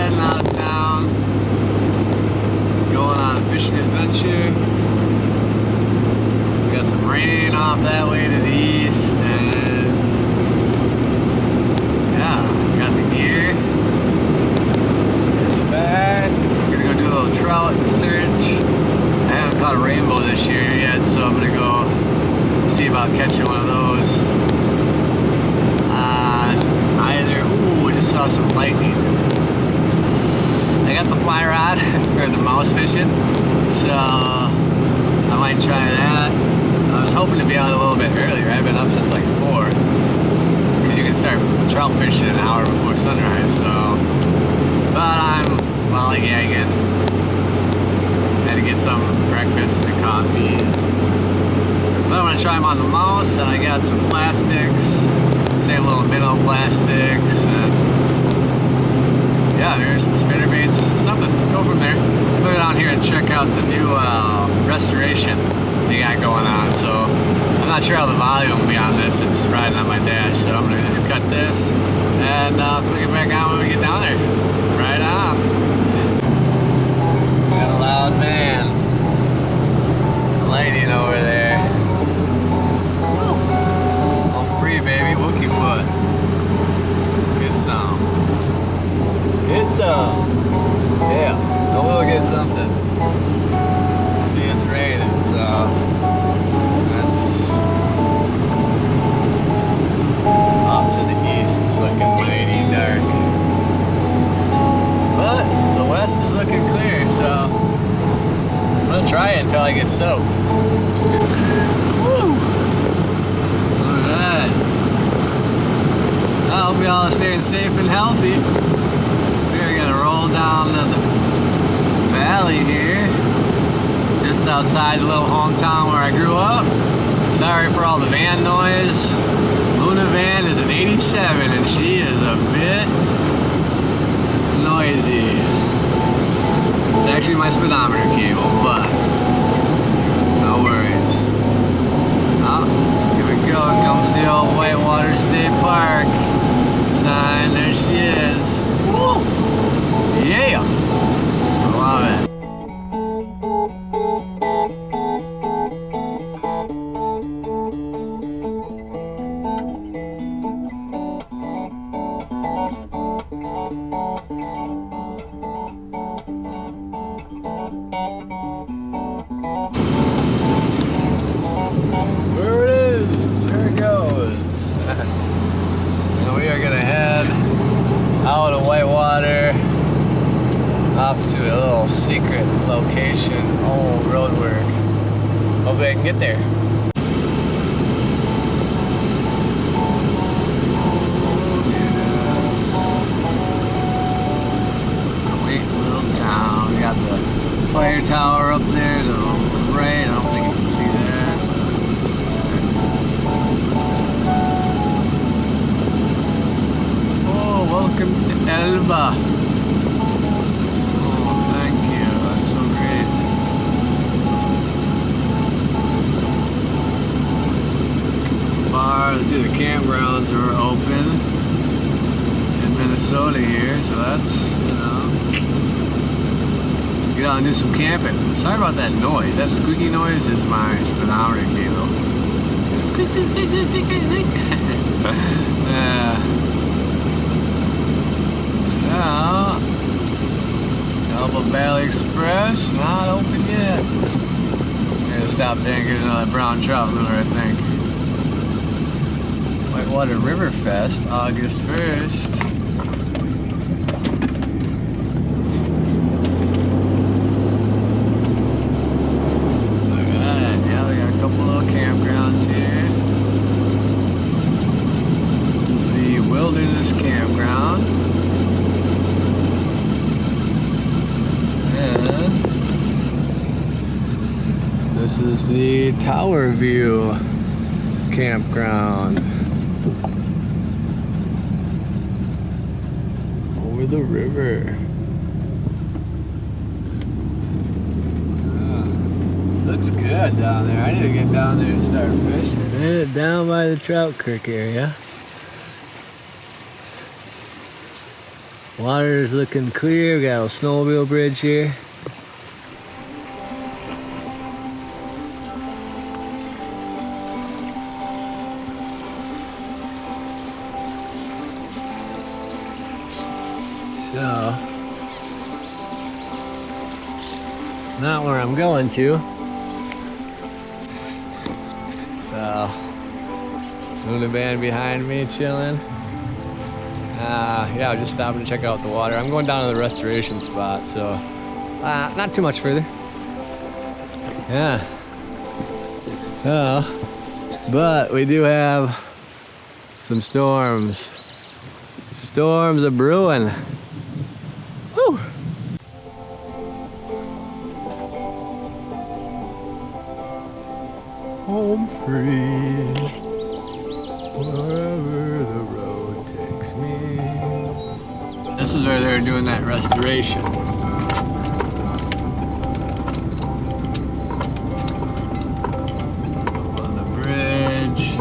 heading out of town, going on a fishing adventure. We got some rain off that way to the east, and yeah, got the gear. Heading back. We're gonna go do a little trout search. I haven't caught a rainbow this year yet, so I'm gonna go see about catching one of those. Ooh, I just saw some lightning. I got the fly rod for the mouse fishing, so I might try that. I was hoping to be out a little bit earlier. I've been up since like 4, because you can start trout fishing an hour before sunrise. So, but I'm lollygagging. Had to get some breakfast and coffee. But I'm gonna try them on the mouse, and I got some plastics, same little minnow plastics, and yeah, there's some spinnerbaits, something. Go from there. Put it on here and check out the new restoration they got going on. So I'm not sure how the volume will be on this. It's riding on my dash, so I'm gonna just cut this and click it back on when we get down there. Right on. Got a loud van. Lighting over there. Free, baby, Wookie foot. Get some. Get some. Yeah, so we'll get something. See, it's raining, so that's off to the east. It's looking mighty dark. But the west is looking clear, so I'm gonna try it until I get soaked. Woo! I hope y'all are staying safe and healthy. We're gonna roll down the valley here, just outside the little hometown where I grew up. Sorry for all the van noise. Luna van is an 87 and she is a bit noisy. It's actually my speedometer cable, but no worries. Oh, here we go. Here comes the old Whitewater State Park sign. There she is. Woo! Yeah! I love it. Out of Whitewater, off to a little secret location. Oh, road work. Hopefully I can get there. It's a quaint little town. We got the fire tower up there to the right. I don't think you can see that. Welcome to Elba. Oh, thank you. That's so great. Bars, see the campgrounds are open in Minnesota here, so that's, you know, get out and do some camping. Sorry about that noise. That squeaky noise is my speedometer cable. Squeak, squeak, squeak, squeak, squeak, squeak. Elba Valley Express, not open yet. I'm gonna stop there and get another brown trout lure, I think. Whitewater River Fest, August 1st. Look at that, yeah, we got a couple little campgrounds here. This is the Wilderness Campground. This is the Tower View Campground. Over the river. Looks good down there. I need to get down there and start fishing. Yeah, down by the Trout Creek area. Water's looking clear. We got a snowmobile bridge here. So, not where I'm going to. So, Luna van behind me chilling. Yeah, I was just stopping to check out the water. I'm going down to the restoration spot, so not too much further. Yeah. But we do have some storms. Storms are brewing. Woo! Home free, wherever the road takes me. This is where they're doing that restoration. On the bridge.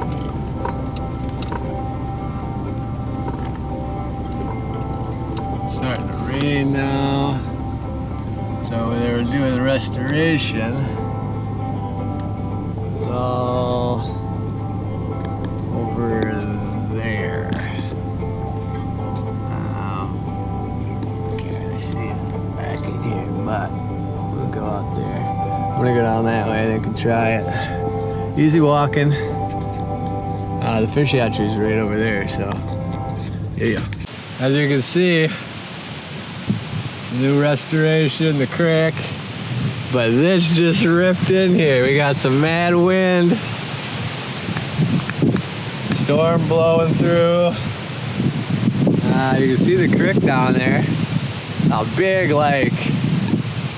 It's starting to rain now. So they were doing the restoration. It's all over there. Can't really see it back in here, but we'll go out there. I'm gonna go down that way, I think, and try it. Easy walking. The fish hatchery is right over there, so yeah. As you can see, new restoration, the creek. But this just ripped in here. We got some mad wind. Storm blowing through. You can see the creek down there. A big, like,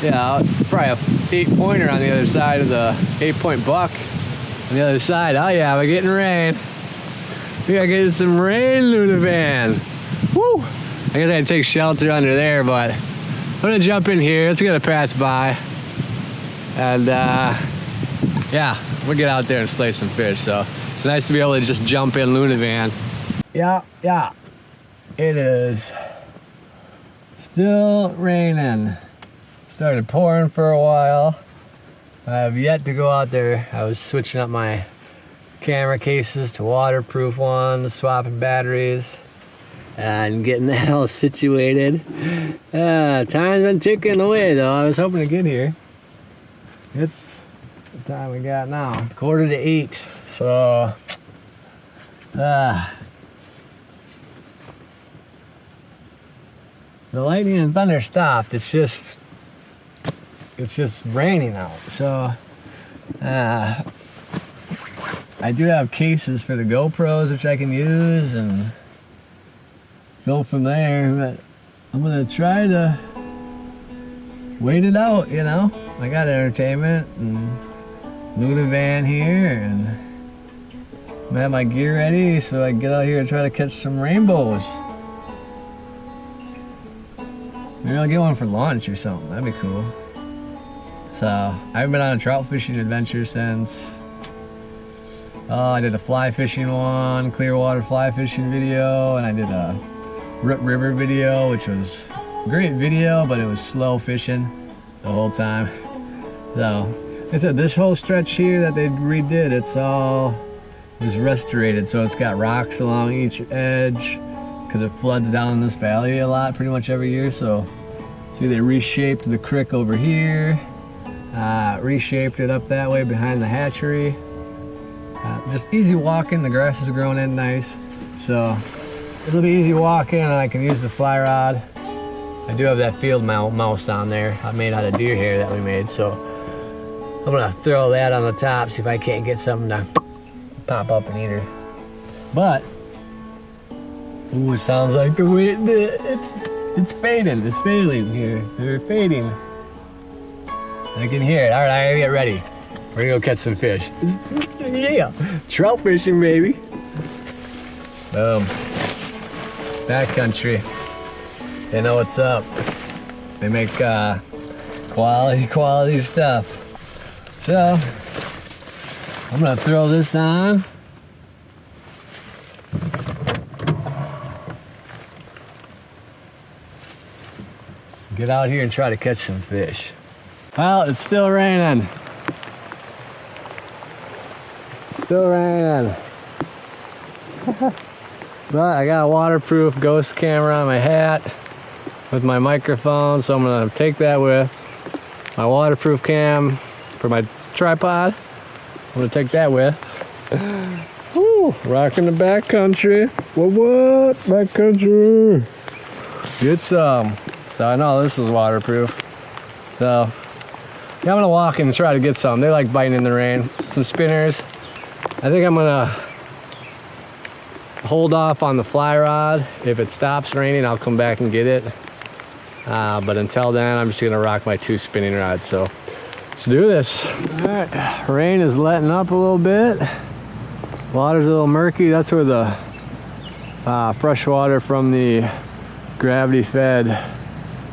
you know, probably a 8-pointer on the other side of the 8-point buck. On the other side, oh yeah, we're getting rain. We gotta get some rain, Luna van. Woo! I guess I had to take shelter under there, but I'm gonna jump in here. It's gonna pass by. And yeah, we'll get out there and slay some fish. So it's nice to be able to just jump in Luna van. Yeah, it is still raining. Started pouring for a while. I have yet to go out there. I was switching up my camera cases to waterproof ones, swapping batteries, and getting that all situated. Time's been ticking away though. I was hoping to get here. It's the time we got now, 7:45. So, the lightning and thunder stopped. It's just raining out. So, I do have cases for the GoPros which I can use and go from there. But I'm gonna try to wait it out, you know. I got entertainment and Luna van here, and I have my gear ready so I can get out here and try to catch some rainbows. Maybe I'll get one for lunch or something. That'd be cool. So I haven't been on a trout fishing adventure since I did a fly fishing one, Clearwater fly fishing video, and I did a Root River video, which was a great video, but it was slow fishing the whole time. So, like I said, this whole stretch here that they redid, it was restorated, so it's got rocks along each edge because it floods down in this valley a lot, pretty much every year. So, see, they reshaped the creek over here, reshaped it up that way behind the hatchery. Just easy walking. The grass is growing in nice, so it'll be easy walking, and I can use the fly rod. I do have that field mouse on there. I made out of deer hair that we made, so I'm gonna throw that on the top, see if I can't get something to pop up and eat her. But, ooh, it sounds like the wind, it's fading, it's fading here. They're fading. I can hear it. All right, I gotta get ready. We're gonna go catch some fish. Yeah, trout fishing, baby. Boom. Backcountry. They know what's up. They make quality stuff. So, I'm gonna throw this on. get out here and try to catch some fish. Well, it's still raining. Still raining. But I got a waterproof ghost camera on my hat with my microphone, so I'm gonna take that with my waterproof cam for my tripod. I'm gonna take that with. Woo, rocking the backcountry. What? Backcountry. Get some. So I know this is waterproof. So yeah, I'm gonna walk and try to get some. They like biting in the rain. Some spinners. I think I'm gonna hold off on the fly rod. If it stops raining, I'll come back and get it. But until then, I'm just gonna rock my 2 spinning rods. So let's do this. All right, rain is letting up a little bit. Water's a little murky. That's where the fresh water from the gravity-fed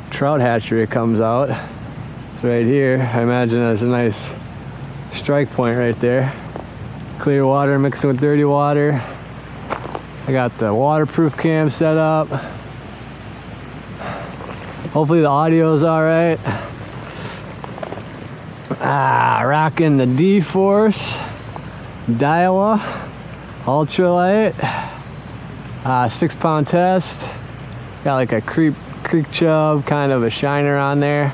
trout hatchery comes out. It's right here. I imagine there's a nice strike point right there. Clear water mixing with dirty water. I got the waterproof cam set up. Hopefully the audio's all right. Rocking the D-Force Daiwa Ultralight. 6-pound test. Got like a creek chub, kind of a shiner on there.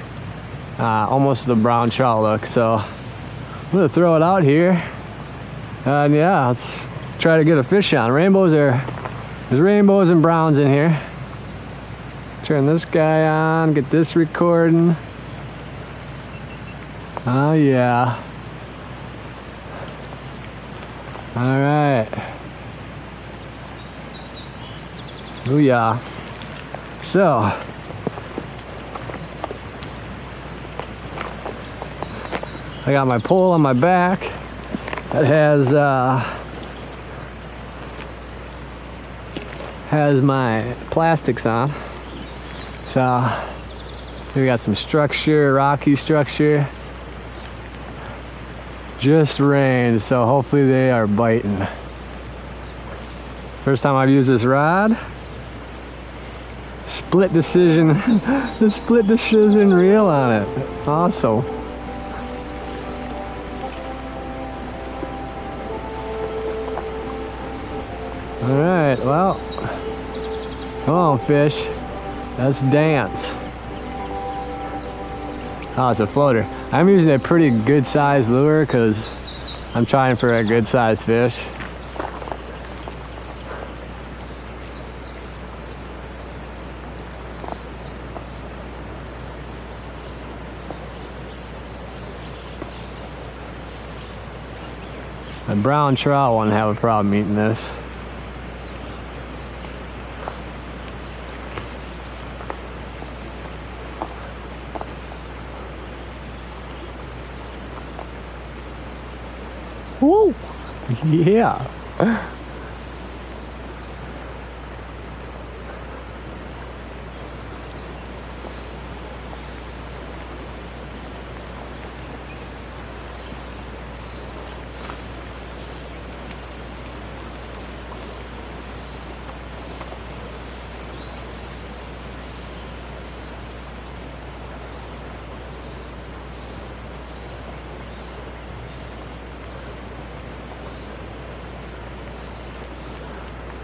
Almost the brown trout look. So I'm gonna throw it out here. And yeah, let's try to get a fish on. There's rainbows and browns in here. Turn this guy on, get this recording. Oh yeah. All right. Oh yeah. So, I got my pole on my back that has my plastics on. So we got some structure, rocky structure. Just rained, so hopefully they are biting. First time I've used this rod. Split decision, the split decision reel on it. Awesome. All right, well, come on fish, let's dance. Oh, it's a floater. I'm using a pretty good sized lure because I'm trying for a good sized fish. A brown trout won't have a problem eating this. Whoa! Yeah.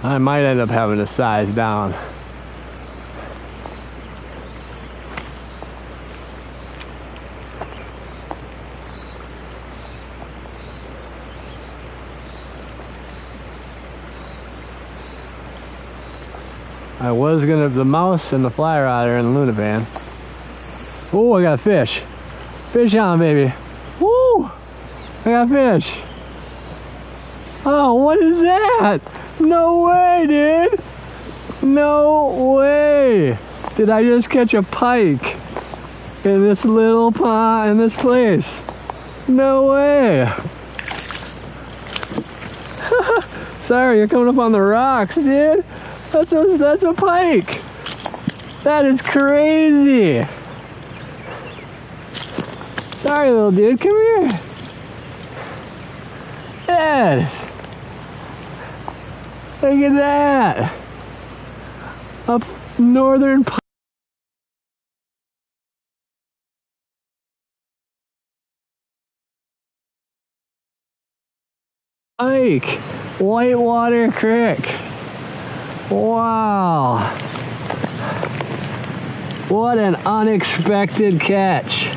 I might end up having to size down. I was gonna, the mouse and the fly rod are in the Luna van. Oh, I got a fish. Fish on, baby. Woo! I got a fish. Oh, what is that? No way, dude. No way. Did I just catch a pike in this little pond, in this place? No way. Sorry, you're coming up on the rocks, dude. That's a pike. That is crazy. Sorry, little dude. Come here. Dad. Look at that. Up northern Ike, Whitewater Creek. Wow. What an unexpected catch.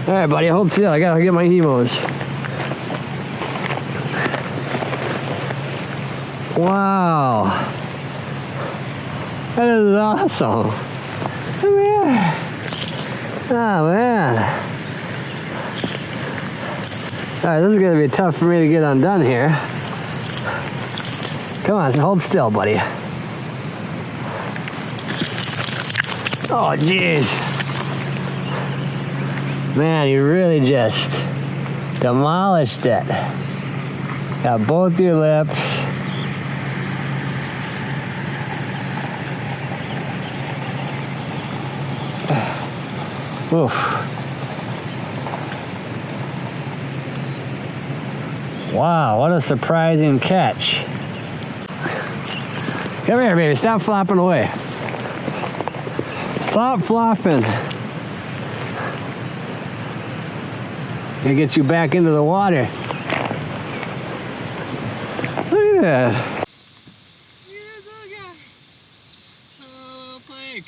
All right, buddy, hold still. I gotta get my emos. Wow. That is awesome. Come here. Oh, man. Alright, this is going to be tough for me to get undone here. Come on, hold still, buddy. Oh, jeez. Man, you really just demolished it. Got both your lips. Oof. Wow, what a surprising catch. Come here, baby. Stop flopping away. Stop flopping. Gonna get you back into the water. Look at that. Here's a guy. Oh, pike.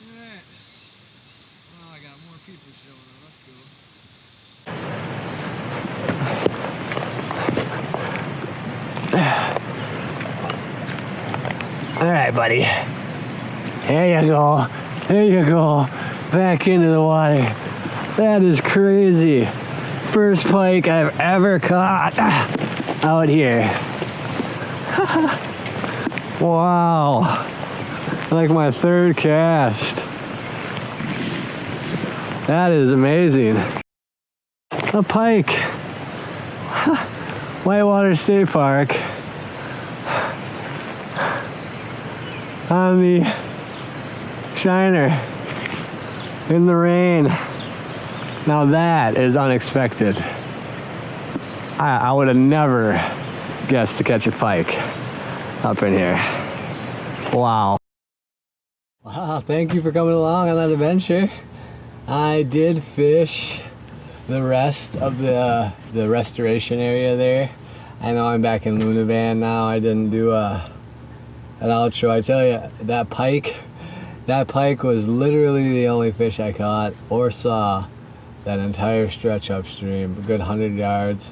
Look at that. Oh, I got more people showing up. That's cool. All right, buddy. There you go. There you go. Back into the water. That is crazy. First pike I've ever caught out here. Wow. Like my third cast. That is amazing. A pike. Whitewater State Park. On the shiner. In the rain. Now that is unexpected. I would have never guessed to catch a pike up in here. Wow. Wow, thank you for coming along on that adventure. I did fish the rest of the restoration area there. I know I'm back in Luna Van now. I didn't do an outro. I tell you, that pike was literally the only fish I caught or saw that entire stretch upstream, a good 100 yards.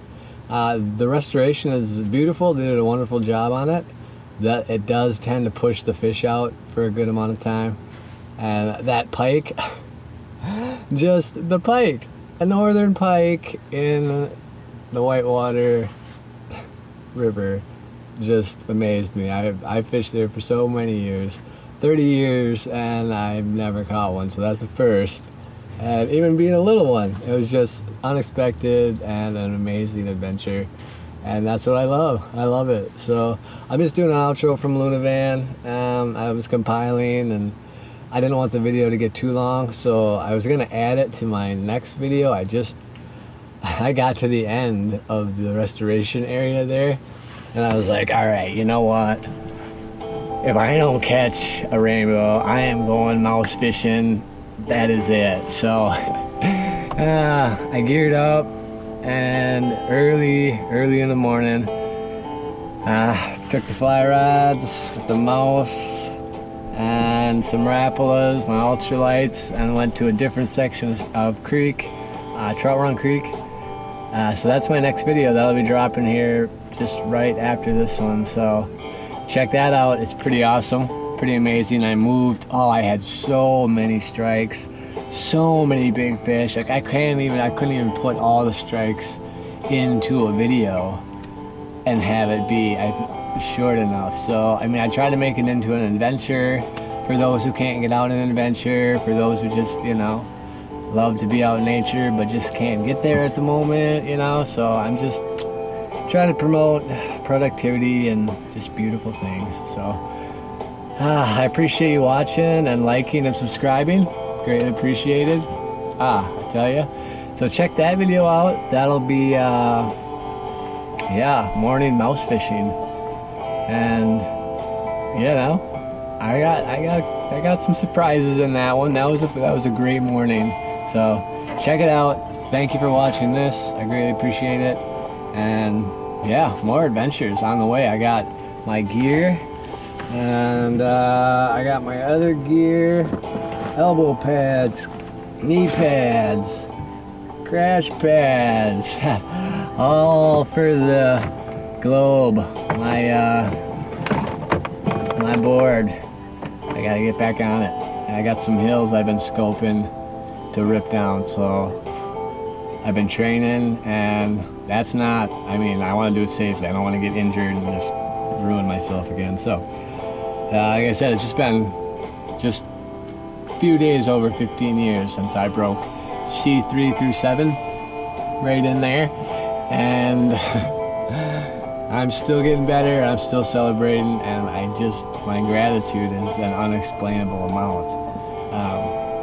The restoration is beautiful. They did a wonderful job on it. That it does tend to push the fish out for a good amount of time. And that pike, just the pike, a northern pike in the Whitewater River, just amazed me. I fished there for so many years, 30 years, and I've never caught one, so that's the first. And even being a little one, it was just unexpected and an amazing adventure. And that's what I love. I love it. So I'm just doing an outro from Luna Van. I was compiling and I didn't want the video to get too long, so I was gonna add it to my next video. I got to the end of the restoration area there and I was like, all right, you know what? If I don't catch a rainbow, I am going mouse fishing. That is it. So I geared up and early in the morning took the fly rods, the mouse and some Rapalas, my ultralights, and went to a different section of creek, Trout Run Creek. So that's my next video. That'll be dropping here just right after this one, so check that out. It's pretty awesome, pretty amazing. I had so many strikes, so many big fish. Like I couldn't even put all the strikes into a video and have it be short enough. So I mean, I try to make it into an adventure for those who can't get out in an adventure, for those who just, you know, love to be out in nature but just can't get there at the moment, you know. So I'm just trying to promote productivity and just beautiful things. So I appreciate you watching and liking and subscribing. Greatly appreciated. I tell you. So check that video out. That'll be morning mouse fishing. And you know, I got some surprises in that one. That was a great morning. So check it out. Thank you for watching this. I greatly appreciate it. And yeah, more adventures on the way. I got my gear, and I got my other gear, elbow pads, knee pads, crash pads, all for the globe. My board, I gotta get back on it. And I got some hills I've been scoping to rip down, so I've been training, and that's not, I mean, I want to do it safely. I don't want to get injured and just ruin myself again. So like I said, it's just been just a few days over 15 years since I broke C3 through 7 right in there, and I'm still getting better. I'm still celebrating, and my gratitude is an unexplainable amount.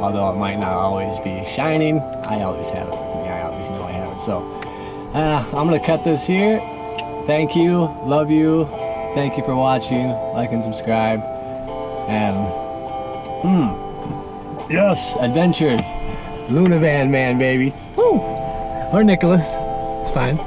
Although it might not always be shining, I always have it with me. I always know I have it. So I'm gonna cut this here. Thank you, love you. Thank you for watching. Like and subscribe. And yes, adventures. Luna Van Man, baby. Woo! Or Nicholas. It's fine.